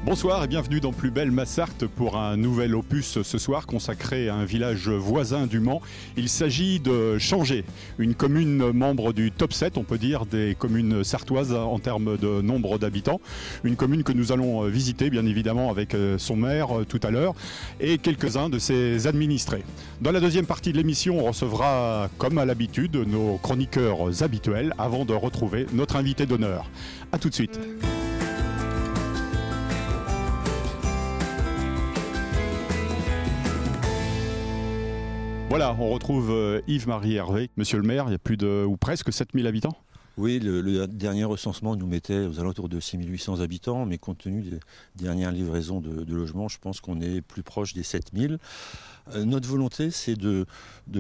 Bonsoir et bienvenue dans Plus belle Massarthe pour un nouvel opus ce soir consacré à un village voisin du Mans. Il s'agit de Changé, une commune membre du top 7, on peut dire, des communes sartoises en termes de nombre d'habitants. Une commune que nous allons visiter bien évidemment avec son maire tout à l'heure et quelques-uns de ses administrés. Dans la deuxième partie de l'émission, on recevra comme à l'habitude nos chroniqueurs habituels avant de retrouver notre invité d'honneur. A tout de suite. Voilà, on retrouve Yves-Marie Hervé. Monsieur le maire, il y a plus de, ou presque 7000 habitants. Oui, le dernier recensement nous mettait aux alentours de 6800 habitants, mais compte tenu des dernières livraisons de logements, je pense qu'on est plus proche des 7000. Notre volonté, c'est de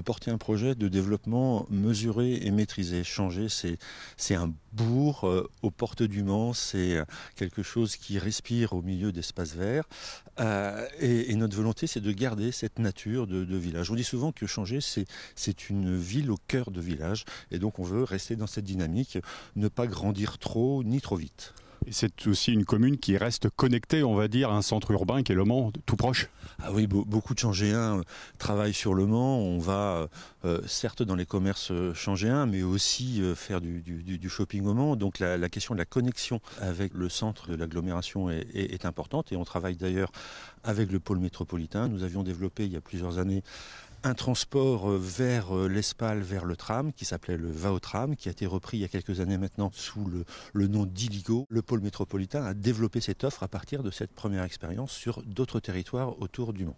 porter un projet de développement mesuré et maîtrisé. Changé, c'est un bourg aux portes du Mans, c'est quelque chose qui respire au milieu d'espaces verts. Et notre volonté, c'est de garder cette nature de village. On dit souvent que Changé, c'est une ville au cœur de village, et donc on veut rester dans cette dynamique, ne pas grandir trop ni trop vite. Et c'est aussi une commune qui reste connectée, on va dire, à un centre urbain qui est Le Mans, tout proche. Ah oui, beaucoup de Changéens travaillent sur Le Mans. On va certes dans les commerces changéens, mais aussi faire du shopping au Mans. Donc la question de la connexion avec le centre de l'agglomération est importante. Et on travaille d'ailleurs avec le pôle métropolitain. Nous avions développé il y a plusieurs années un transport vers l'Espal, vers le tram, qui s'appelait le VAO-tram, qui a été repris il y a quelques années maintenant sous le nom d'Illigo. Le pôle métropolitain a développé cette offre à partir de cette première expérience sur d'autres territoires autour du Mans.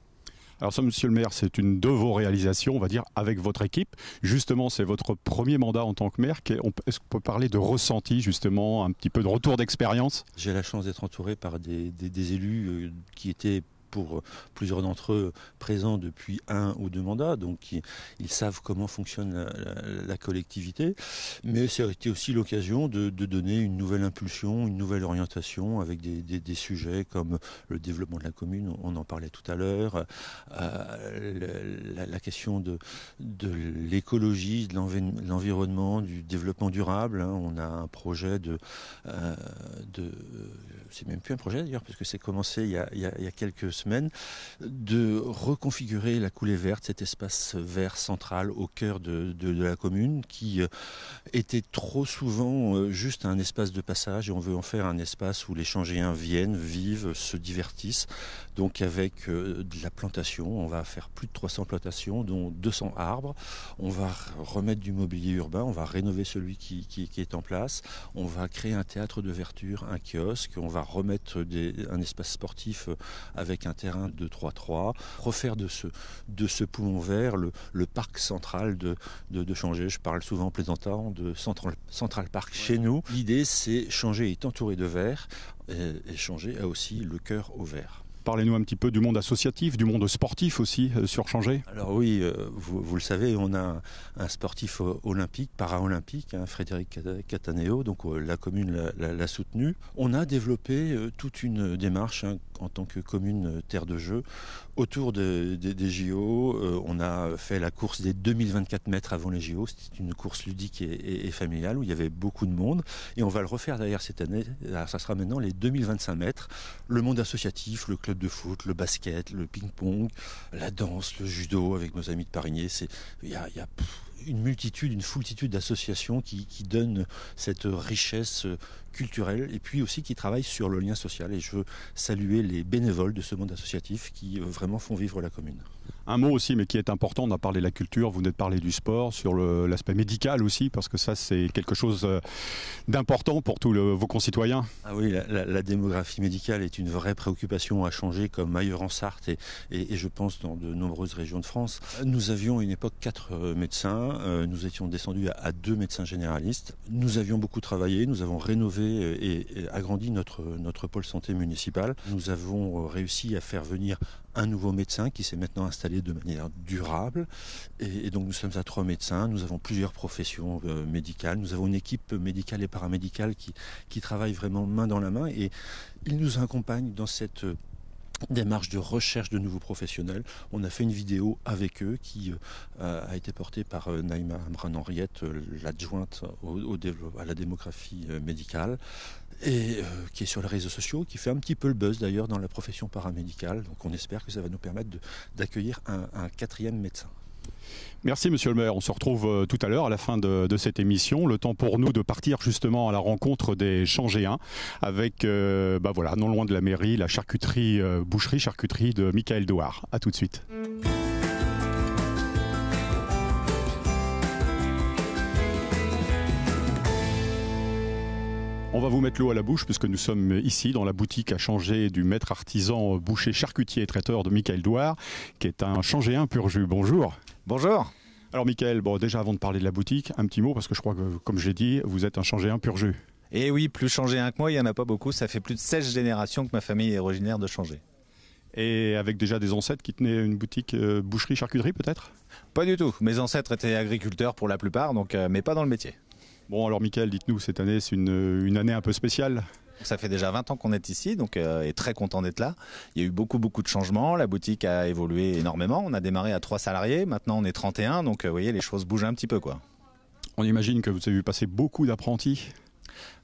Alors ça, monsieur le maire, c'est une de vos réalisations, on va dire, avec votre équipe. Justement, c'est votre premier mandat en tant que maire. Est-ce qu'on peut parler de ressenti, justement, un petit peu de retour d'expérience ? J'ai la chance d'être entouré par des élus qui étaient pour plusieurs d'entre eux présents depuis 1 ou 2 mandats, donc ils savent comment fonctionne la collectivité, mais ça a été aussi l'occasion de donner une nouvelle impulsion, une nouvelle orientation avec des sujets comme le développement de la commune, on en parlait tout à l'heure, la question de l'écologie, de l'environnement, du développement durable. On a un projet c'est même plus un projet d'ailleurs, parce que c'est commencé il y a quelques semaines, de reconfigurer la coulée verte, cet espace vert central au cœur de la commune, qui était trop souvent juste un espace de passage, et on veut en faire un espace où les Changéens viennent, vivent, se divertissent. Donc avec de la plantation, on va faire plus de 300 plantations, dont 200 arbres. On va remettre du mobilier urbain, on va rénover celui qui est en place. On va créer un théâtre de verdure, un kiosque. On va remettre un espace sportif avec un terrain de 3x3. Refaire de ce poumon vert le parc central de Changé. Je parle souvent en plaisantant de Central Park chez nous. L'idée, c'est Changé est entouré de vert, et Changé a aussi le cœur au vert. Parlez-nous un petit peu du monde associatif, du monde sportif aussi sur Changé. Alors oui, vous le savez, on a un sportif olympique, para-olympique, Frédéric Cataneo, donc la commune l'a soutenu. On a développé toute une démarche en tant que commune terre de jeu autour des JO. On a fait la course des 2024 mètres avant les JO. C'était une course ludique et familiale où il y avait beaucoup de monde. Et on va le refaire d'ailleurs cette année. Alors, ça sera maintenant les 2025 mètres. Le monde associatif, le club de foot, le basket, le ping-pong, la danse, le judo avec nos amis de Parigné. Il y a une foultitude d'associations qui donnent cette richesse culturelle et puis aussi qui travaillent sur le lien social. Et je veux saluer les bénévoles de ce monde associatif qui vraiment font vivre la commune. Un mot aussi, mais qui est important, on a parlé de la culture, vous venez de parler du sport, sur l'aspect médical aussi, parce que ça c'est quelque chose d'important pour tous vos concitoyens. Ah oui, la démographie médicale est une vraie préoccupation à changer comme ailleurs en Sarthe et je pense dans de nombreuses régions de France. Nous avions à une époque 4 médecins, nous étions descendus à 2 médecins généralistes. Nous avions beaucoup travaillé, nous avons rénové et agrandi notre pôle santé municipal. Nous avons réussi à faire venir un nouveau médecin qui s'est maintenant installé de manière durable. Et donc nous sommes à 3 médecins, nous avons plusieurs professions médicales, nous avons une équipe médicale et paramédicale qui travaille vraiment main dans la main et ils nous accompagnent dans cette démarche de recherche de nouveaux professionnels. On a fait une vidéo avec eux qui a été portée par Naïma Amran-Henriette, l'adjointe à la démographie médicale. et qui est sur les réseaux sociaux, qui fait un petit peu le buzz d'ailleurs dans la profession paramédicale. Donc on espère que ça va nous permettre d'accueillir un 4e médecin. Merci Monsieur le maire, on se retrouve tout à l'heure à la fin de cette émission. Le temps pour nous de partir justement à la rencontre des Changéens avec, voilà, non loin de la mairie, la charcuterie, boucherie-charcuterie de Michael Douard. A tout de suite. On va vous mettre l'eau à la bouche puisque nous sommes ici dans la boutique à Changé du maître artisan boucher, charcutier et traiteur de Michael Douard, qui est un Changéen pur jus. Bonjour. Bonjour. Alors Michael, déjà avant de parler de la boutique, un petit mot parce que je crois que, comme j'ai dit, vous êtes un Changéen pur jus. Et oui, plus Changéen que moi, il n'y en a pas beaucoup. Ça fait plus de 16 générations que ma famille est originaire de Changé. Et avec déjà des ancêtres qui tenaient une boutique boucherie-charcuterie peut-être ? Pas du tout. Mes ancêtres étaient agriculteurs pour la plupart, mais pas dans le métier. Bon alors Michael, dites-nous, cette année c'est une année un peu spéciale. Ça fait déjà 20 ans qu'on est ici, donc est très content d'être là. Il y a eu beaucoup de changements, la boutique a évolué énormément. On a démarré à 3 salariés, maintenant on est 31, donc vous voyez, les choses bougent un petit peu, quoi. On imagine que vous avez vu passer beaucoup d'apprentis.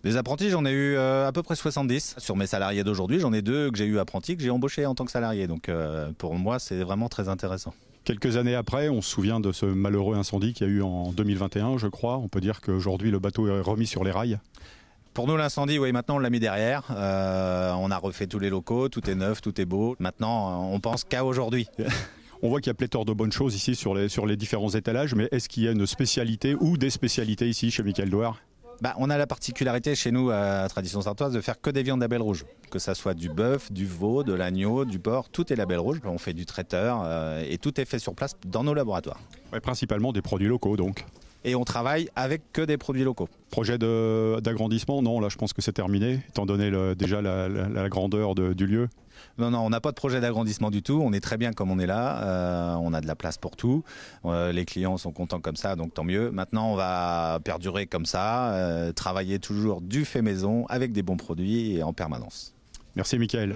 Des apprentis, j'en ai eu à peu près 70. Sur mes salariés d'aujourd'hui, j'en ai 2 que j'ai eu apprentis, que j'ai embauchés en tant que salariés. Donc pour moi, c'est vraiment très intéressant. Quelques années après, on se souvient de ce malheureux incendie qu'il y a eu en 2021, je crois. On peut dire qu'aujourd'hui, le bateau est remis sur les rails. Pour nous, l'incendie, oui, maintenant on l'a mis derrière. On a refait tous les locaux, tout est neuf, tout est beau. Maintenant, on pense qu'à aujourd'hui. On voit qu'il y a pléthore de bonnes choses ici sur les différents étalages, mais est-ce qu'il y a une spécialité ou des spécialités ici chez Michael Douard ? On a la particularité chez nous à Tradition Sartoise de faire que des viandes label rouge. Que ça soit du bœuf, du veau, de l'agneau, du porc, tout est label rouge. On fait du traiteur et tout est fait sur place dans nos laboratoires. Ouais, principalement des produits locaux donc. Et on travaille avec que des produits locaux. Projet d'agrandissement ? Non, là je pense que c'est terminé, étant donné déjà la grandeur du lieu. Non, on n'a pas de projet d'agrandissement du tout. On est très bien comme on est là. On a de la place pour tout. Les clients sont contents comme ça, donc tant mieux. Maintenant, on va perdurer comme ça, travailler toujours du fait maison avec des bons produits et en permanence. Merci Michael.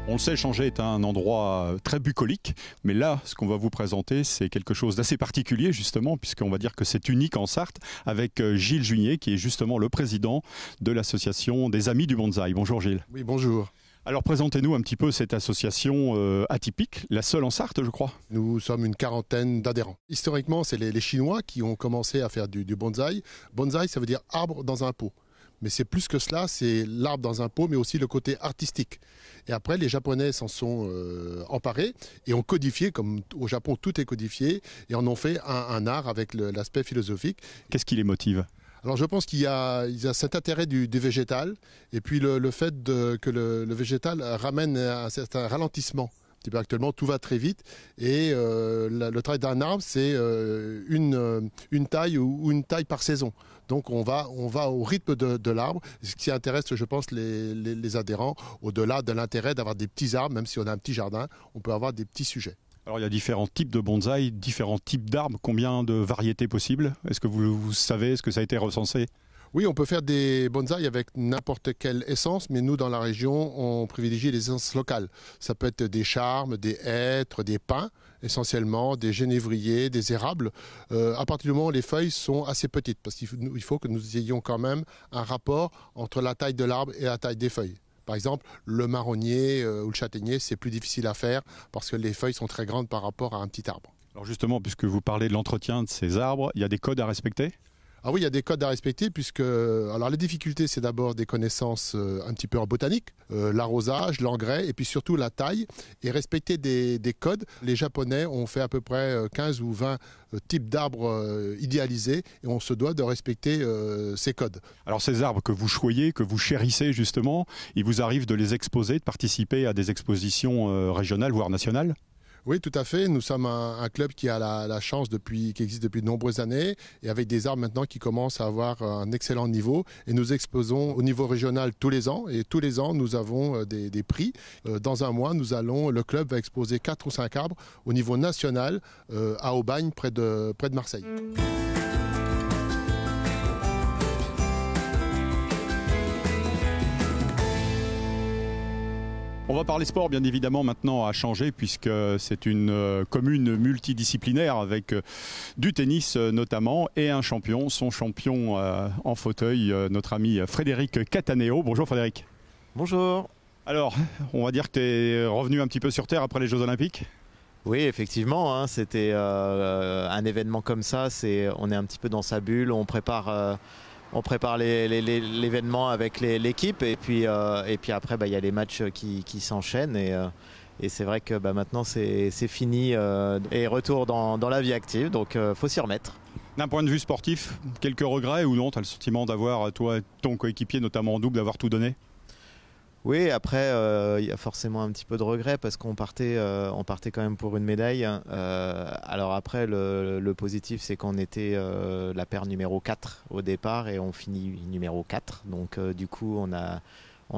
On le sait, Changé est un endroit très bucolique, mais là, ce qu'on va vous présenter, c'est quelque chose d'assez particulier, justement, puisqu'on va dire que c'est unique en Sarthe, avec Gilles Junier, qui est justement le président de l'association des Amis du Bonsaï. Bonjour Gilles. Oui, bonjour. Alors présentez-nous un petit peu cette association atypique, la seule en Sarthe, je crois. Nous sommes une quarantaine d'adhérents. Historiquement, c'est les Chinois qui ont commencé à faire du bonsaï. Bonsaï, ça veut dire arbre dans un pot. Mais c'est plus que cela, c'est l'arbre dans un pot, mais aussi le côté artistique. Et après, les Japonais s'en sont emparés et ont codifié, comme au Japon tout est codifié, et en ont fait un art avec l'aspect philosophique. Qu'est-ce qui les motive ? Alors je pense qu'il y a cet intérêt du végétal, et puis le fait que le végétal ramène un certain ralentissement. Actuellement, tout va très vite et le travail d'un arbre, c'est une taille ou une taille par saison. Donc on va au rythme de l'arbre, ce qui intéresse, je pense, les adhérents, au-delà de l'intérêt d'avoir des petits arbres, même si on a un petit jardin, on peut avoir des petits sujets. Alors il y a différents types de bonsaï, différents types d'arbres. Combien de variétés possibles ? Est-ce que vous savez, est-ce que ça a été recensé ? Oui, on peut faire des bonsaïs avec n'importe quelle essence, mais nous, dans la région, on privilégie les essences locales. Ça peut être des charmes, des hêtres, des pins, essentiellement, des genévriers, des érables. À partir du moment où les feuilles sont assez petites, parce qu'il faut que nous ayons quand même un rapport entre la taille de l'arbre et la taille des feuilles. Par exemple, le marronnier ou le châtaignier, c'est plus difficile à faire parce que les feuilles sont très grandes par rapport à un petit arbre. Alors justement, puisque vous parlez de l'entretien de ces arbres, il y a des codes à respecter ? Ah oui, il y a des codes à respecter puisque alors les difficultés, c'est d'abord des connaissances un petit peu en botanique, l'arrosage, l'engrais et puis surtout la taille et respecter des codes. Les Japonais ont fait à peu près 15 ou 20 types d'arbres idéalisés et on se doit de respecter ces codes. Alors ces arbres que vous choyez, que vous chérissez justement, il vous arrive de les exposer, de participer à des expositions régionales voire nationales ? Oui, tout à fait. Nous sommes un club qui a la chance qui existe depuis de nombreuses années et avec des arbres maintenant qui commencent à avoir un excellent niveau. Et nous exposons au niveau régional tous les ans. Et tous les ans, nous avons des prix. Dans un mois, le club va exposer 4 ou 5 arbres au niveau national à Aubagne, près de Marseille. On va parler sport bien évidemment maintenant à Changé puisque c'est une commune multidisciplinaire avec du tennis notamment et un champion, son champion en fauteuil, notre ami Frédéric Cataneo. Bonjour Frédéric. Bonjour. Alors, on va dire que tu es revenu un petit peu sur Terre après les Jeux Olympiques. Oui, effectivement, hein, c'était un événement comme ça, on est un petit peu dans sa bulle, on prépare l'événement avec l'équipe et puis après il y a les matchs qui s'enchaînent et c'est vrai que maintenant c'est fini et retour dans la vie active, donc faut s'y remettre. D'un point de vue sportif, quelques regrets ou non? Tu as le sentiment d'avoir, toi et ton coéquipier, notamment en double, d'avoir tout donné? Oui, après il y a forcément un petit peu de regret parce qu'on partait quand même pour une médaille. Alors après le positif c'est qu'on était la paire numéro 4 au départ et on finit numéro 4. Donc du coup on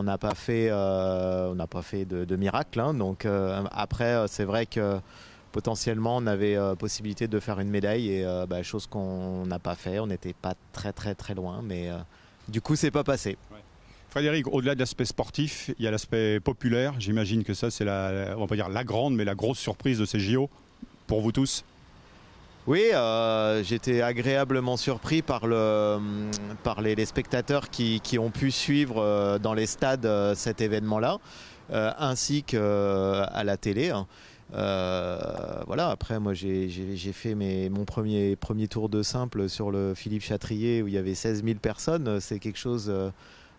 n'a pas fait de miracle. Hein. Donc après c'est vrai que potentiellement on avait possibilité de faire une médaille et chose qu'on n'a pas fait. On n'était pas très très très loin, mais du coup c'est pas passé. Ouais. Frédéric, au-delà de l'aspect sportif, il y a l'aspect populaire. J'imagine que ça, c'est on va pas dire la grande, mais la grosse surprise de ces JO pour vous tous. Oui, j'étais agréablement surpris par les spectateurs qui ont pu suivre dans les stades cet événement-là, ainsi qu'à la télé. Voilà. Après, moi, j'ai fait mon premier tour de simple sur le Philippe Chatrier où il y avait 16 000 personnes. C'est quelque chose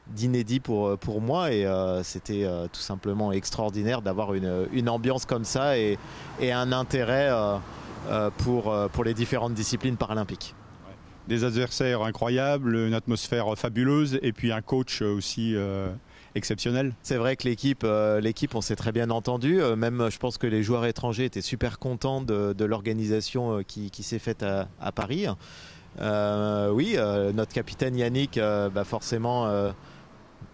d'inédit pour moi et c'était tout simplement extraordinaire d'avoir une ambiance comme ça et un intérêt pour les différentes disciplines paralympiques. Des adversaires incroyables, une atmosphère fabuleuse et puis un coach aussi exceptionnel. C'est vrai que l'équipe on s'est très bien entendu, même je pense que les joueurs étrangers étaient super contents de l'organisation qui s'est faite à Paris. Oui, notre capitaine Yannick, forcément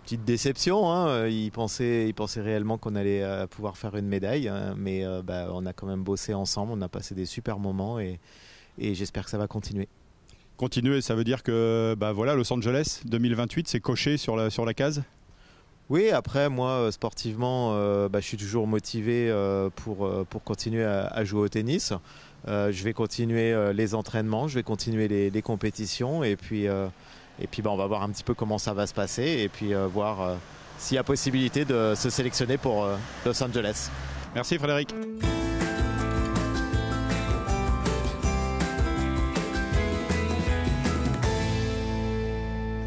petite déception, hein. Il pensait réellement qu'on allait pouvoir faire une médaille, hein, mais on a quand même bossé ensemble, on a passé des super moments et j'espère que ça va continuer. Continuer, ça veut dire que voilà, Los Angeles 2028, c'est coché sur la case? Oui, après moi sportivement, je suis toujours motivé pour continuer à jouer au tennis. Je vais continuer les entraînements, je vais continuer les compétitions et puis on va voir un petit peu comment ça va se passer et puis voir s'il y a possibilité de se sélectionner pour Los Angeles. Merci Frédéric.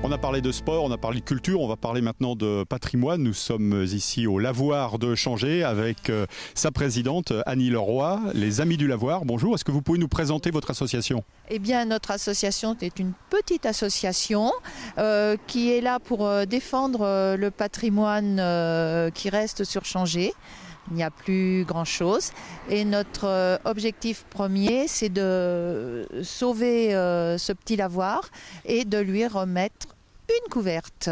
On a parlé de sport, on a parlé de culture, on va parler maintenant de patrimoine. Nous sommes ici au Lavoir de Changé avec sa présidente Annie Leroy, les Amis du Lavoir. Bonjour, est-ce que vous pouvez nous présenter votre association? Eh bien, notre association est une petite association qui est là pour défendre le patrimoine qui reste sur Changé. Il n'y a plus grand-chose. Et notre objectif premier, c'est de sauver ce petit lavoir et de lui remettre une couverte.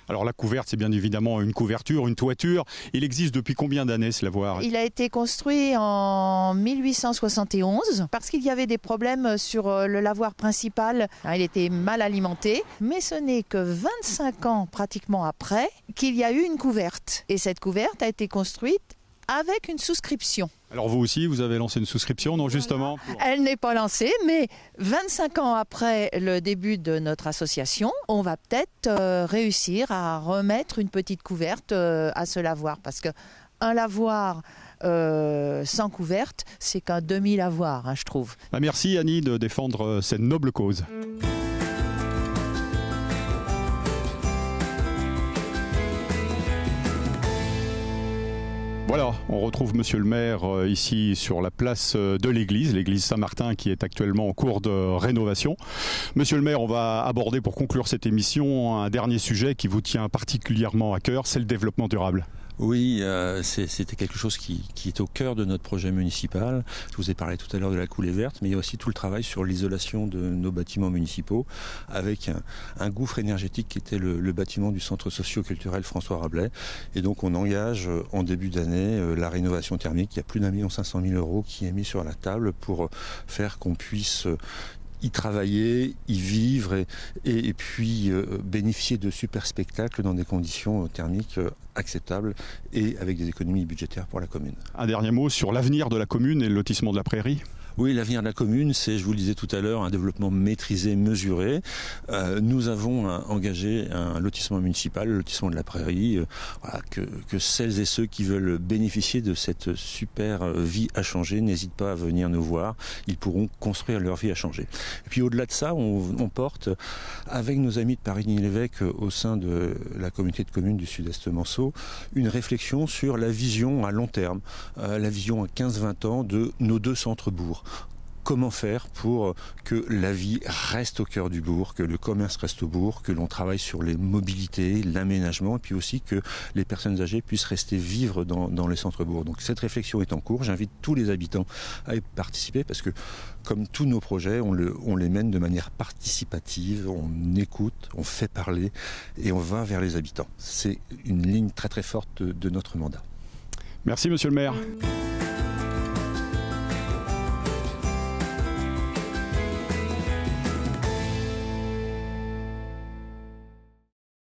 Alors la couverte, c'est bien évidemment une couverture, une toiture. Il existe depuis combien d'années ce lavoir? Il a été construit en 1871 parce qu'il y avait des problèmes sur le lavoir principal. Il était mal alimenté, mais ce n'est que 25 ans pratiquement après qu'il y a eu une couverte. Et cette couverte a été construite avec une souscription. Alors vous aussi, vous avez lancé une souscription, non justement Elle n'est pas lancée, mais 25 ans après le début de notre association, on va peut-être réussir à remettre une petite couverte à ce lavoir. Parce qu'un lavoir sans couverte, c'est qu'un demi-lavoir, hein, je trouve. Merci Annie de défendre cette noble cause. Voilà, on retrouve Monsieur le maire ici sur la place de l'église Saint-Martin qui est actuellement en cours de rénovation. Monsieur le maire, on va aborder pour conclure cette émission un dernier sujet qui vous tient particulièrement à cœur, c'est le développement durable. Oui, c'était quelque chose qui est au cœur de notre projet municipal. Je vous ai parlé tout à l'heure de la coulée verte, mais il y a aussi tout le travail sur l'isolation de nos bâtiments municipaux avec un gouffre énergétique qui était le bâtiment du centre socio-culturel François Rabelais. Et donc on engage en début d'année la rénovation thermique. Il y a plus d'1 500 000 € qui est mis sur la table pour faire qu'on puisse y travailler, y vivre et puis bénéficier de super spectacles dans des conditions thermiques acceptables et avec des économies budgétaires pour la commune. Un dernier mot sur l'avenir de la commune et le lotissement de la Prairie. Oui, l'avenir de la commune, c'est, je vous le disais tout à l'heure, un développement maîtrisé, mesuré. Nous avons engagé un lotissement municipal, le lotissement de la Prairie, que celles et ceux qui veulent bénéficier de cette super vie à changer n'hésitent pas à venir nous voir. Ils pourront construire leur vie à changer. Et puis au-delà de ça, on porte, avec nos amis de Paris-Lévesque au sein de la communauté de communes du Sud-Est Manceau, une réflexion sur la vision à long terme, la vision à 15-20 ans de nos deux centres-bourgs. Comment faire pour que la vie reste au cœur du bourg, que le commerce reste au bourg, que l'on travaille sur les mobilités, l'aménagement, et puis aussi que les personnes âgées puissent rester vivre dans les centres-bourgs. Donc cette réflexion est en cours. J'invite tous les habitants à y participer parce que, comme tous nos projets, on les mène de manière participative, on écoute, on fait parler et on va vers les habitants. C'est une ligne très très forte de notre mandat. Merci Monsieur le maire.